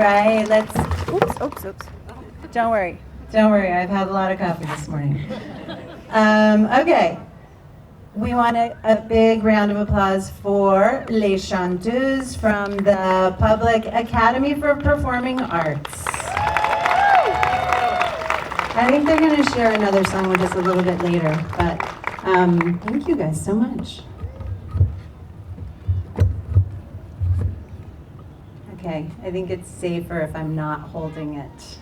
right, oops. Don't worry, I've had a lot of coffee this morning. Okay, we want a big round of applause for Les Chanteuses from the Public Academy for Performing Arts. I think they're going to share another song with us a little bit later, but thank you guys so much. Okay, I think it's safer if I'm not holding it.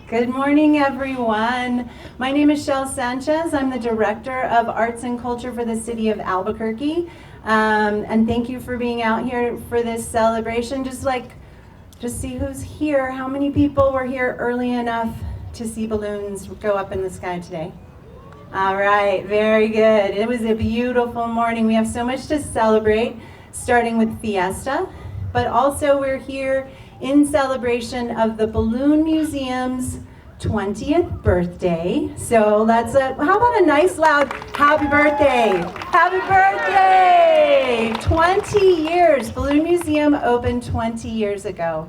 Good morning, everyone. My name is Shel Sanchez. I'm the Director of Arts and Culture for the City of Albuquerque. And thank you for being out here for this celebration. Just see who's here. How many people were here early enough to see balloons go up in the sky today? All right, very good. It was a beautiful morning. We have so much to celebrate, starting with Fiesta, but also we're here in celebration of the Balloon Museum's 20th birthday. So how about a nice loud happy birthday? Happy birthday! 20 years. Balloon Museum opened 20 years ago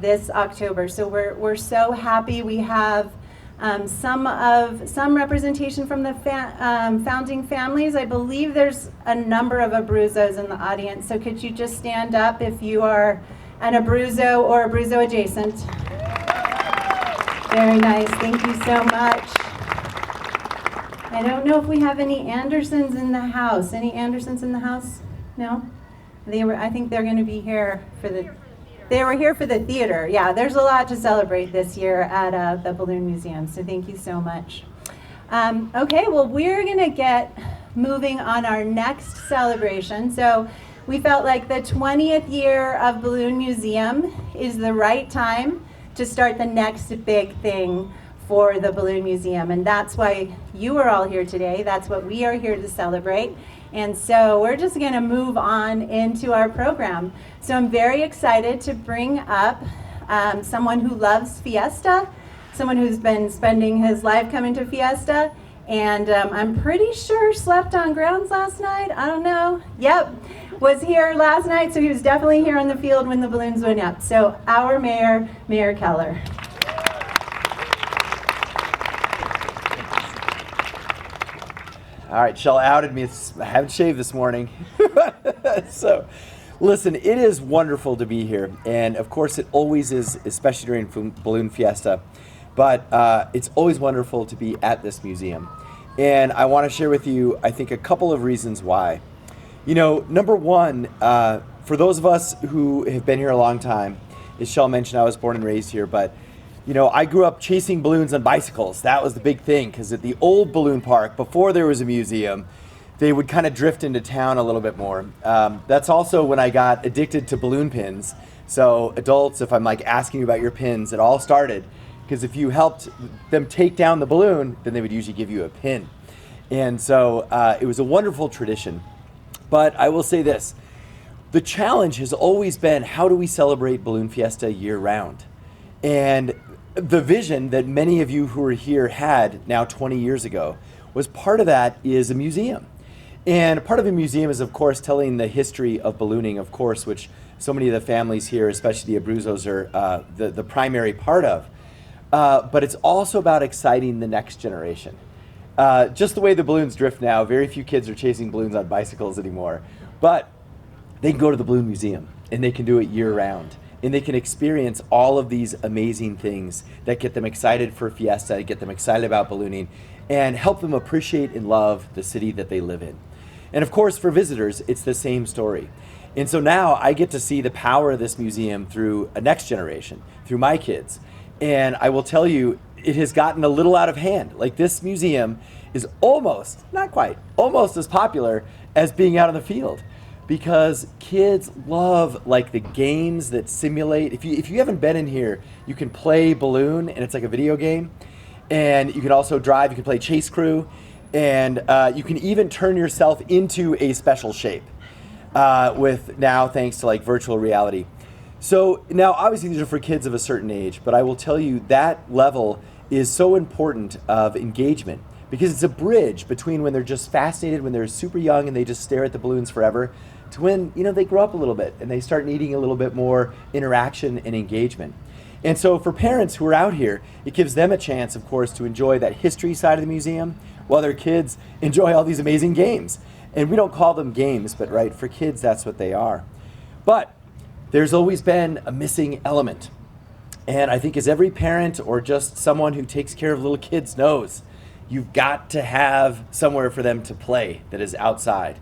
this October. So we're so happy. We have some representation from the founding families. I believe there's a number of Abruzos in the audience. So could you just stand up if you are an Abruzzo or Abruzzo adjacent? Very nice, thank you so much. I don't know if we have any Andersons in the house. Any Andersons in the house? No? I think they're going to be here they were here for the theater. Yeah, there's a lot to celebrate this year at the Balloon Museum, so thank you so much. Okay, well, we're going to get moving on our next celebration. So we felt like the 20th year of Balloon Museum is the right time to start the next big thing for the Balloon Museum. And that's why you are all here today. That's what we are here to celebrate. And so we're just going to move on into our program. So I'm very excited to bring up someone who loves Fiesta, someone who's been spending his life coming to Fiesta, and I'm pretty sure slept on grounds last night. I don't know. Yep, was here last night, so he was definitely here on the field when the balloons went up. So our mayor, Mayor Keller. All right, Shell outed me. I haven't shaved this morning. So, listen, it is wonderful to be here. And of course, it always is, especially during Balloon Fiesta. But it's always wonderful to be at this museum. And I want to share with you, I think, a couple of reasons why. You know, number one, for those of us who have been here a long time, as Shell mentioned, I was born and raised here, but you know, I grew up chasing balloons on bicycles. That was the big thing, because at the old balloon park, before there was a museum, they would kind of drift into town a little bit more. That's also when I got addicted to balloon pins. So adults, if I'm like asking you about your pins, it all started because if you helped them take down the balloon, then they would usually give you a pin. And so it was a wonderful tradition. But I will say this, the challenge has always been, how do we celebrate Balloon Fiesta year round? And the vision that many of you who are here had now 20 years ago was part of that is a museum. And part of a museum is, of course, telling the history of ballooning, of course, which so many of the families here, especially the Abruzos, are the primary part of. But it's also about exciting the next generation. Just the way the balloons drift now, very few kids are chasing balloons on bicycles anymore. But they can go to the Balloon Museum, and they can do it year round. And they can experience all of these amazing things that get them excited for Fiesta, get them excited about ballooning, and help them appreciate and love the city that they live in. And of course, for visitors, it's the same story. And so now I get to see the power of this museum through a next generation, through my kids. And I will tell you, it has gotten a little out of hand. Like, this museum is almost, not quite, almost as popular as being out on the field. Because kids love like the games that simulate. If you haven't been in here, you can play balloon, and it's like a video game. And you can also drive. You can play Chase Crew, and you can even turn yourself into a special shape with now, thanks to like virtual reality. So now, obviously, these are for kids of a certain age, but I will tell you that level is so important of engagement because it's a bridge between when they're just fascinated, when they're super young and they just stare at the balloons forever, to when, they grow up a little bit and they start needing a little bit more interaction and engagement. And so for parents who are out here, it gives them a chance, of course, to enjoy that history side of the museum while their kids enjoy all these amazing games. And we don't call them games, but right, for kids, that's what they are. But there's always been a missing element. And I think as every parent or just someone who takes care of little kids knows, you've got to have somewhere for them to play that is outside.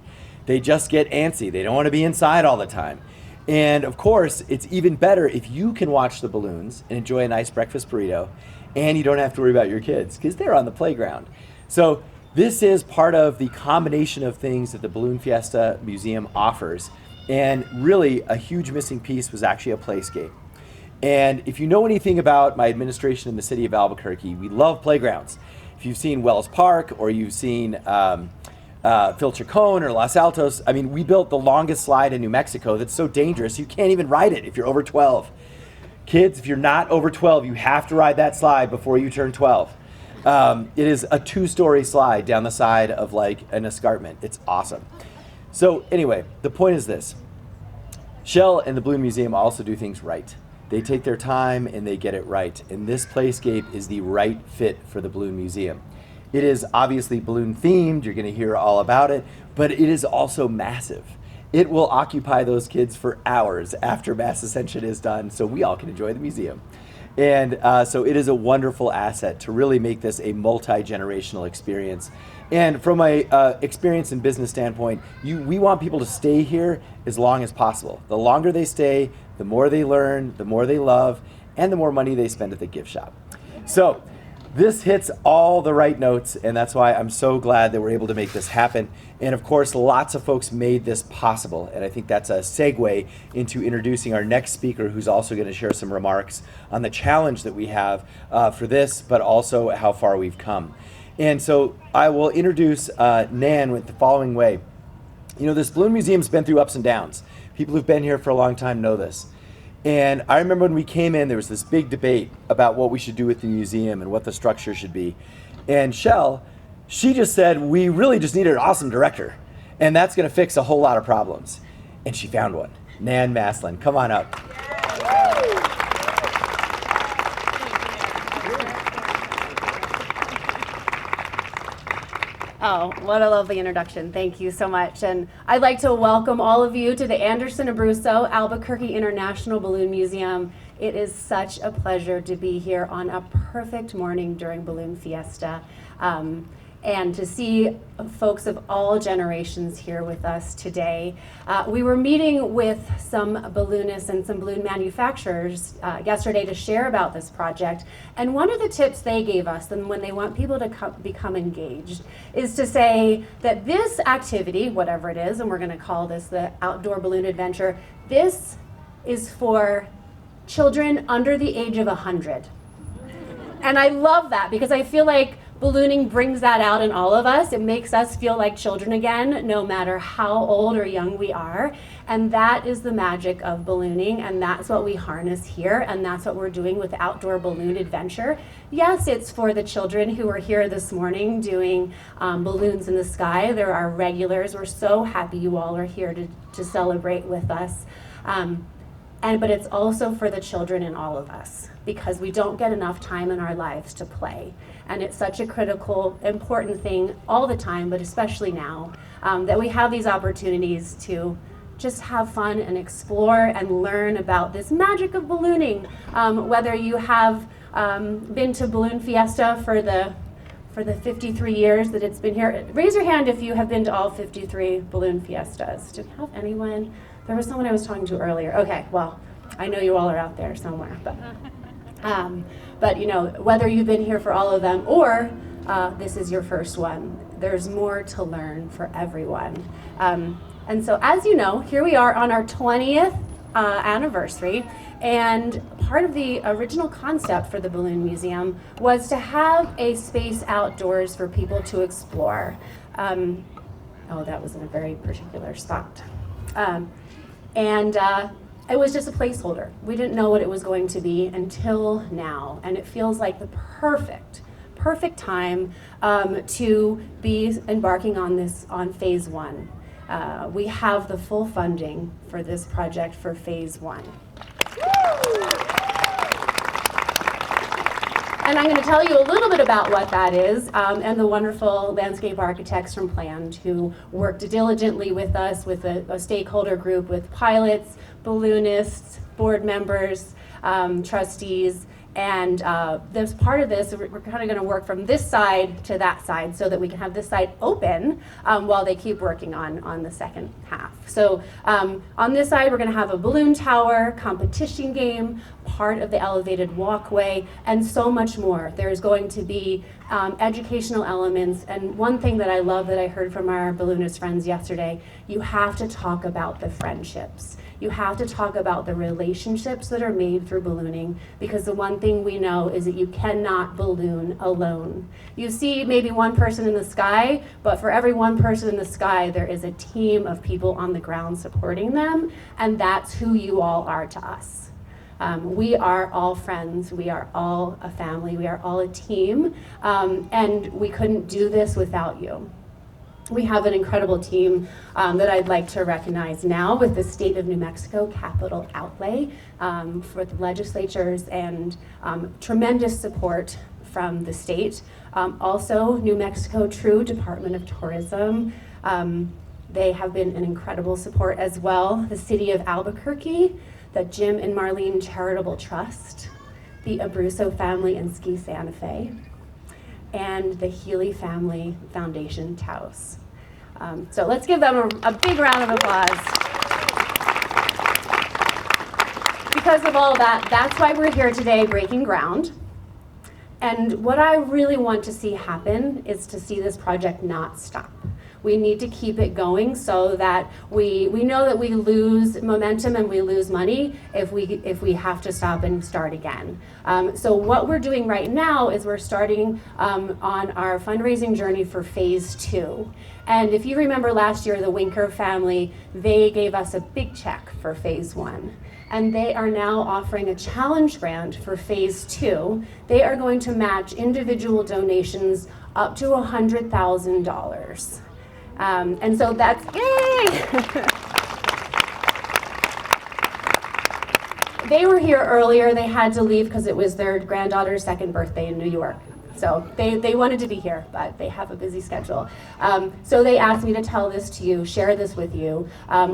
They just get antsy. They don't want to be inside all the time. And of course, it's even better if you can watch the balloons and enjoy a nice breakfast burrito, and you don't have to worry about your kids because they're on the playground. So this is part of the combination of things that the Balloon Fiesta Museum offers. And really, a huge missing piece was actually a playscape. And if you know anything about my administration in the city of Albuquerque, we love playgrounds. If you've seen Wells Park or you've seen Phil Chacon or Los Altos, I mean, we built the longest slide in New Mexico that's so dangerous you can't even ride it if you're over 12. Kids, if you're not over 12, you have to ride that slide before you turn 12. It is a 2-story slide down the side of like an escarpment. It's awesome. So anyway, the point is this. Shell and the Balloon Museum also do things right. They take their time and they get it right. And this playscape is the right fit for the Balloon Museum. It is obviously balloon themed. You're going to hear all about it, but it is also massive. It will occupy those kids for hours after Mass Ascension is done, so we all can enjoy the museum. And so it is a wonderful asset to really make this a multi-generational experience. And from a experience and business standpoint, we want people to stay here as long as possible. The longer they stay, the more they learn, the more they love, and the more money they spend at the gift shop. So this hits all the right notes, and that's why I'm so glad that we're able to make this happen. And of course, lots of folks made this possible, and I think that's a segue into introducing our next speaker, who's also going to share some remarks on the challenge that we have for this, but also how far we've come. And so I will introduce Nan with the following way. This Balloon Museum's been through ups and downs. People who've been here for a long time know this. And I remember when we came in, there was this big debate about what we should do with the museum and what the structure should be. And Shell, she just said, we really just needed an awesome director. And that's going to fix a whole lot of problems. And she found one. Nan Maslin, come on up. Oh, what a lovely introduction. Thank you so much. And I'd like to welcome all of you to the Anderson Abruzzo Albuquerque International Balloon Museum. It is such a pleasure to be here on a perfect morning during Balloon Fiesta. And to see folks of all generations here with us today. We were meeting with some balloonists and some balloon manufacturers yesterday to share about this project. And one of the tips they gave us, and when they want people to become engaged, is to say that this activity, whatever it is, and we're gonna call this the Outdoor Balloon Adventure, this is for children under the age of 100. And I love that because I feel like ballooning brings that out in all of us. It makes us feel like children again, no matter how old or young we are. And that is the magic of ballooning, and that's what we harness here, and that's what we're doing with Outdoor Balloon Adventure. Yes, it's for the children who are here this morning doing balloons in the sky. They're our regulars. We're so happy you all are here to celebrate with us. But it's also for the children in all of us, because we don't get enough time in our lives to play. And it's such a critical, important thing all the time, but especially now, that we have these opportunities to just have fun and explore and learn about this magic of ballooning. Whether you have been to Balloon Fiesta for the 53 years that it's been here. Raise your hand if you have been to all 53 Balloon Fiestas. Do we have anyone? There was someone I was talking to earlier. Okay, well, I know you all are out there somewhere, but whether you've been here for all of them or this is your first one, there's more to learn for everyone. And so, as you know, here we are on our 20th anniversary, and part of the original concept for the Balloon Museum was to have a space outdoors for people to explore. That was in a very particular spot. It was just a placeholder. We didn't know what it was going to be until now, and it feels like the perfect perfect time to be embarking on phase one. We have the full funding for this project for phase one. And I'm going to tell you a little bit about what that is, and the wonderful landscape architects from Planned who worked diligently with us, with a stakeholder group, with pilots, balloonists, board members, trustees, and there's part of this, we're kind of going to work from this side to that side so that we can have this side open while they keep working on the second half. So on this side, we're going to have a balloon tower, competition game, part of the elevated walkway, and so much more. There's going to be educational elements, and one thing that I love that I heard from our balloonist friends yesterday, you have to talk about the friendships. You have to talk about the relationships that are made through ballooning, because the one thing we know is that you cannot balloon alone. You see maybe one person in the sky, but for every one person in the sky, there is a team of people on the ground supporting them, and that's who you all are to us. We are all friends, we are all a family, we are all a team, and we couldn't do this without you. We have an incredible team that I'd like to recognize now with the State of New Mexico capital outlay for the legislatures and tremendous support from the state. Also, New Mexico True Department of Tourism. They have been an incredible support as well. The City of Albuquerque, the Jim and Marlene Charitable Trust, the Abruzzo Family and Ski Santa Fe, and the Healy Family Foundation Taos. So let's give them a big round of applause. Because of all that, that's why we're here today breaking ground. And what I really want to see happen is to see this project not stop. We need to keep it going so that we know that we lose momentum and we lose money if we have to stop and start again. So what we're doing right now is we're starting on our fundraising journey for phase 2. And if you remember last year, the Winker family, they gave us a big check for phase 1. And they are now offering a challenge grant for phase 2. They are going to match individual donations up to $100,000. And so that's, yay! They were here earlier. They had to leave because it was their granddaughter's 2nd birthday in New York. So they wanted to be here, but they have a busy schedule. So they asked me to tell this to you, share this with you.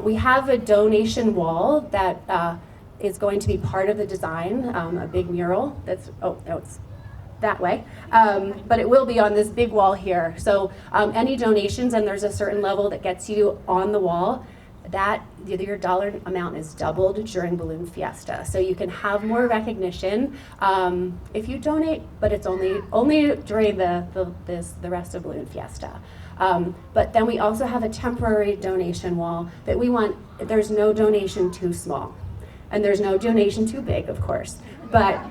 We have a donation wall that is going to be part of the design, a big mural that's, oh, no, it's that way, but it will be on this big wall here. So any donations, and there's a certain level that gets you on the wall, that your dollar amount is doubled during Balloon Fiesta. So you can have more recognition if you donate, but it's only during the rest of Balloon Fiesta. But then we also have a temporary donation wall that we want. There's no donation too small, and there's no donation too big, of course. But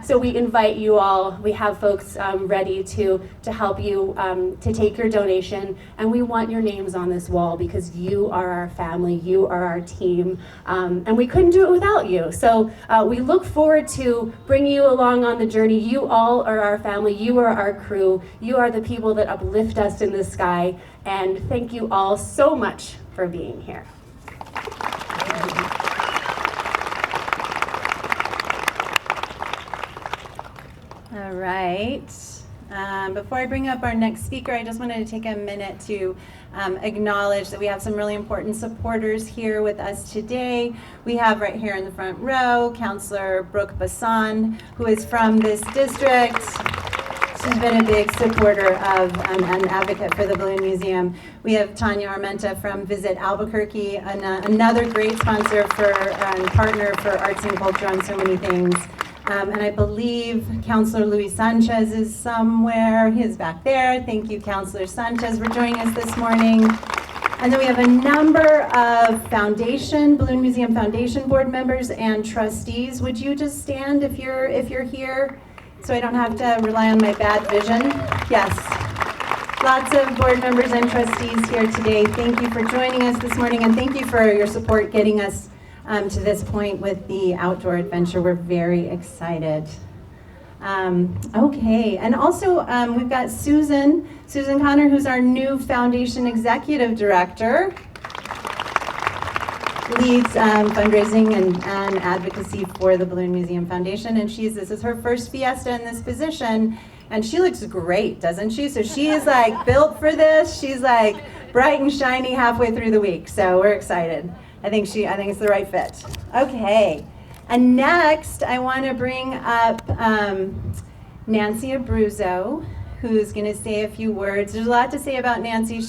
so we invite you all. We have folks ready to help you to take your donation, and we want your names on this wall because you are our family, you are our team, and we couldn't do it without you. So we look forward to bringing you along on the journey. You all are our family. You are our crew. You are the people that uplift us in the sky. And thank you all so much for being here. All right. Before I bring up our next speaker, I just wanted to take a minute to acknowledge that we have some really important supporters here with us today. We have right here in the front row, Councilor Brooke Bassan, who is from this district. She's been a big supporter of and advocate for the Balloon Museum. We have Tanya Armenta from Visit Albuquerque, another great sponsor and partner for arts and culture on so many things. And I believe Councilor Luis Sanchez is somewhere. He is back there. Thank you, Councilor Sanchez, for joining us this morning. And then we have a number of Balloon Museum Foundation board members and trustees. Would you just stand if you're here, so I don't have to rely on my bad vision? Yes. Lots of board members and trustees here today. Thank you for joining us this morning, and thank you for your support getting us to this point with the outdoor adventure. We're very excited. Okay, and also we've got Susan Connor, who's our new Foundation Executive Director. Leads fundraising and advocacy for the Balloon Museum Foundation, and this is her first fiesta in this position, and she looks great, doesn't she? So she is like built for this. She's like bright and shiny halfway through the week, so we're excited. I think it's the right fit. Okay, and next I want to bring up Nancy Abruzzo, who's going to say a few words. There's a lot to say about Nancy.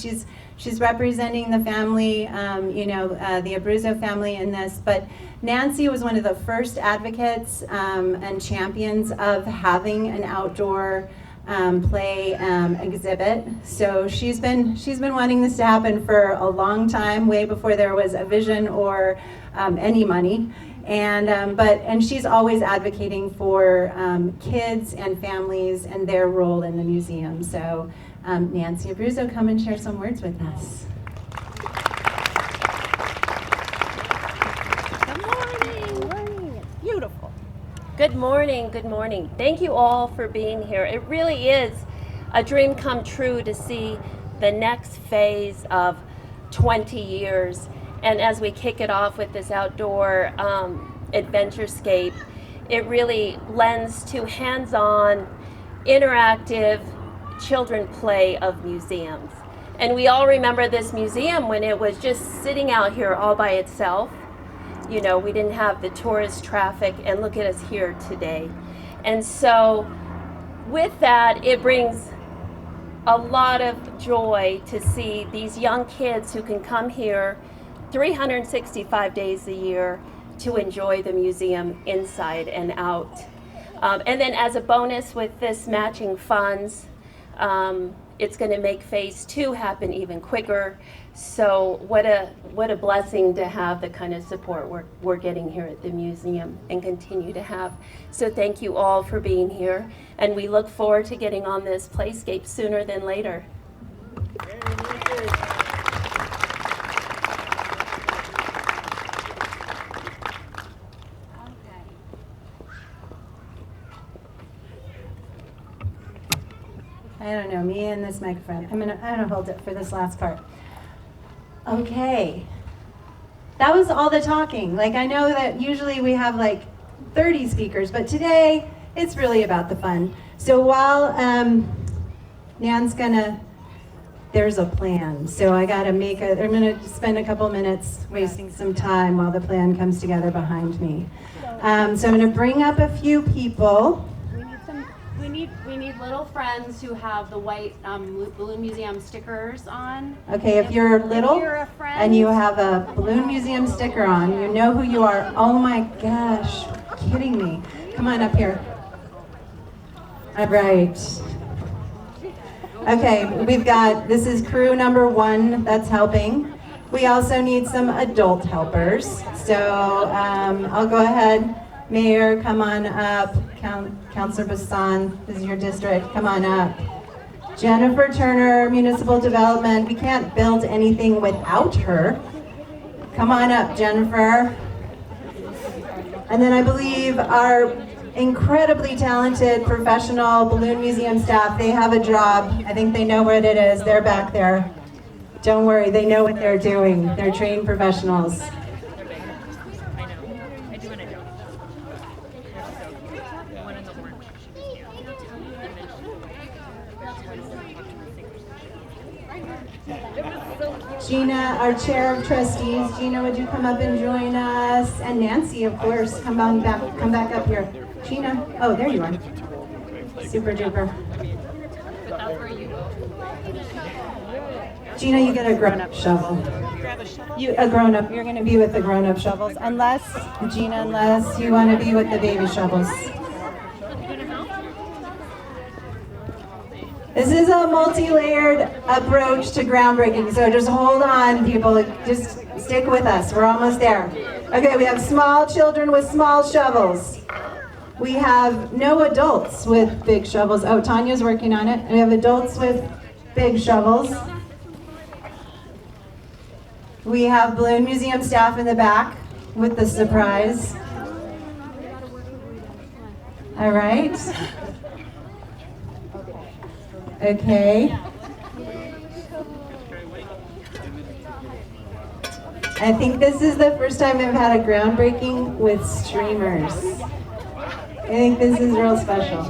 She's representing the family, the Abruzzo family in this, but Nancy was one of the first advocates and champions of having an outdoor play exhibit. So she's been wanting this to happen for a long time, way before there was a vision or any money. And she's always advocating for kids and families and their role in the museum. So Nancy Abruzzo, come and share some words with us. Good morning. Beautiful. Good morning. Good morning. Thank you all for being here. It really is a dream come true to see the next phase of 20 years. And as we kick it off with this outdoor adventurescape, it really lends to hands-on, interactive children play of museums. And we all remember this museum when it was just sitting out here all by itself. You know, we didn't have the tourist traffic, and look at us here today. And so with that, it brings a lot of joy to see these young kids who can come here 365 days a year to enjoy the museum inside and out. And then as a bonus with this matching funds, it's going to make phase 2 happen even quicker. So what a blessing to have the kind of support we're getting here at the museum and continue to have. So thank you all for being here, and we look forward to getting on this playscape sooner than later. I don't know, me and this microphone. I'm gonna hold it for this last part. Okay. That was all the talking. Like, I know that usually we have like 30 speakers, but today it's really about the fun. So while Nan's there's a plan. So I'm gonna spend a couple minutes wasting some time while the plan comes together behind me. So I'm gonna bring up a few people. We need little friends who have the white Balloon Museum stickers on. Okay, if you're little if you're a friend, and you have a Balloon Museum sticker on, you know who you are. Oh my gosh, kidding me. Come on up here. All right. Okay, this is crew number 1 that's helping. We also need some adult helpers. So I'll go ahead. Mayor, come on up. Councilor Bassan, this is your district. Come on up. Jennifer Turner, Municipal Development. We can't build anything without her. Come on up, Jennifer. And then I believe our incredibly talented professional Balloon Museum staff, they have a job. I think they know what it is. They're back there. Don't worry, they know what they're doing. They're trained professionals. Gina, our chair of trustees. Gina, would you come up and join us? And Nancy, of course, come back up here. Gina, oh, there you are. Super duper. Gina, you get a grown-up shovel. A grown-up. You're going to be with the grown-up shovels, unless you want to be with the baby shovels. This is a multi-layered approach to groundbreaking, so just hold on, people. Just stick with us. We're almost there. Okay, we have small children with small shovels. We have no adults with big shovels. Oh, Tanya's working on it. We have adults with big shovels. We have Balloon Museum staff in the back with the surprise. All right. Okay. I think this is the first time I've had a groundbreaking with streamers. I think this is real special.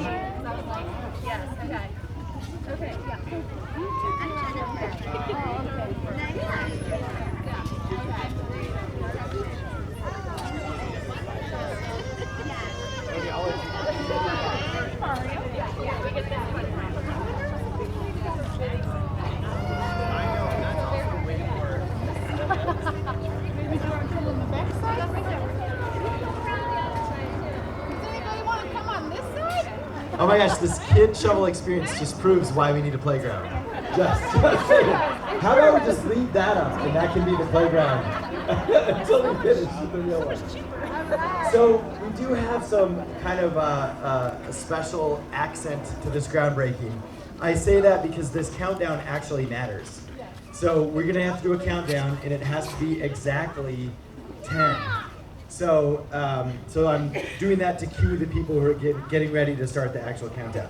Oh my gosh, this kid shovel experience just proves why we need a playground. Just saying. How about we just leave that up and that can be the playground until we finish with the real one. So we do have some kind of a special accent to this groundbreaking. I say that because this countdown actually matters. So we're gonna have to do a countdown and it has to be exactly 10. So, so I'm doing that to cue the people who are getting ready to start the actual countdown.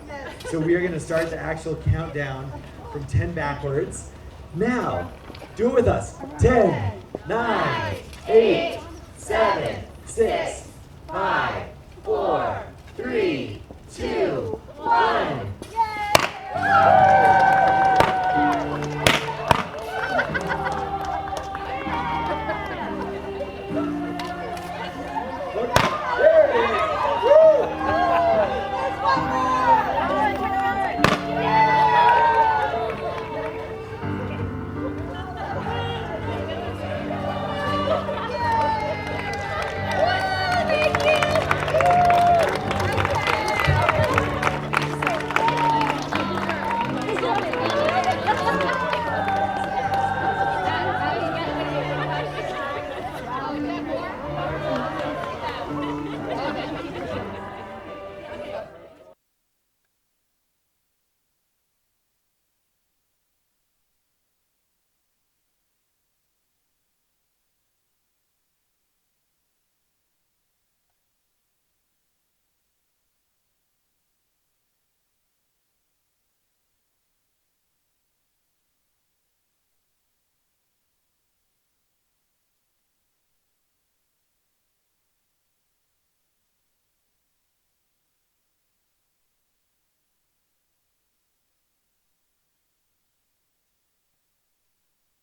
So we are going to start the actual countdown from 10 backwards. Now, do it with us. 10, 9, 8, 7, 6, 5, 4, 3, 2, 1.